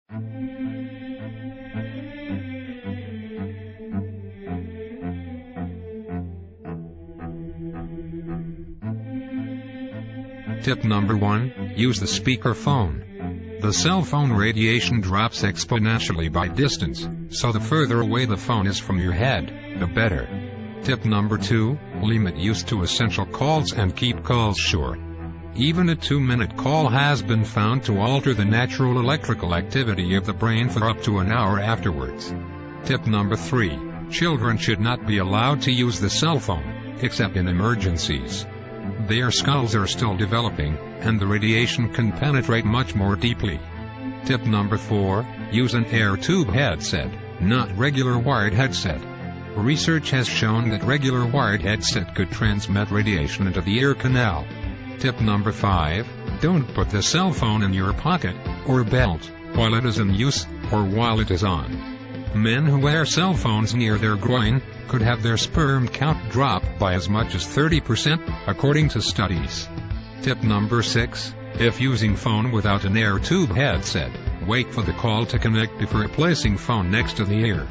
Tip number 1, use the speaker phone. The cell phone radiation drops exponentially by distance, so the further away the phone is from your head, the better. Tip number 2, limit use to essential calls and keep calls short. Even a 2-minute call has been found to alter the natural electrical activity of the brain for up to an hour afterwards. Tip number 3, children should not be allowed to use the cell phone, except in emergencies. Their skulls are still developing, and the radiation can penetrate much more deeply. Tip number 4, use an air tube headset, not regular wired headset. Research has shown that regular wired headset could transmit radiation into the ear canal. Tip number 5, don't put the cell phone in your pocket or belt while it is in use or while it is on. Men who wear cell phones near their groin could have their sperm count drop by as much as 30%, according to studies. Tip number 6, if using phone without an air tube headset, wait for the call to connect before placing phone next to the ear.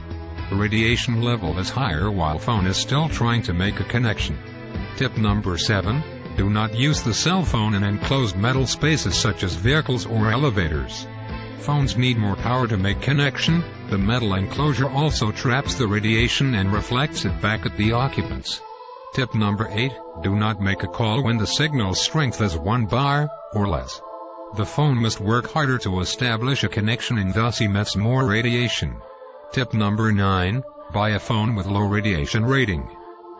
The radiation level is higher while phone is still trying to make a connection. Tip number 7, do not use the cell phone in enclosed metal spaces such as vehicles or elevators. Phones need more power to make connection. The metal enclosure also traps the radiation and reflects it back at the occupants. Tip number 8, do not make a call when the signal strength is 1 bar or less. The phone must work harder to establish a connection and thus emits more radiation. Tip number 9, buy a phone with low radiation rating.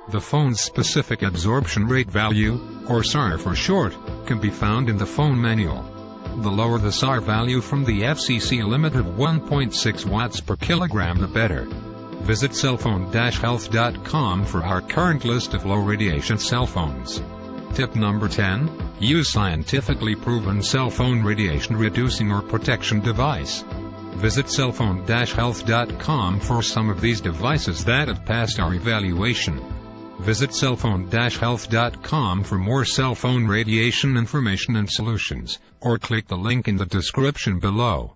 The phone's specific absorption rate value, or SAR for short, can be found in the phone manual. The lower the SAR value from the FCC limit of 1.6 watts per kilogram, the better. Visit cellphone-health.com for our current list of low-radiation cell phones. Tip number 10, use scientifically proven cell phone radiation reducing or protection device. Visit cellphone-health.com for some of these devices that have passed our evaluation. Visit cellphone-health.com for more cell phone radiation information and solutions, or click the link in the description below.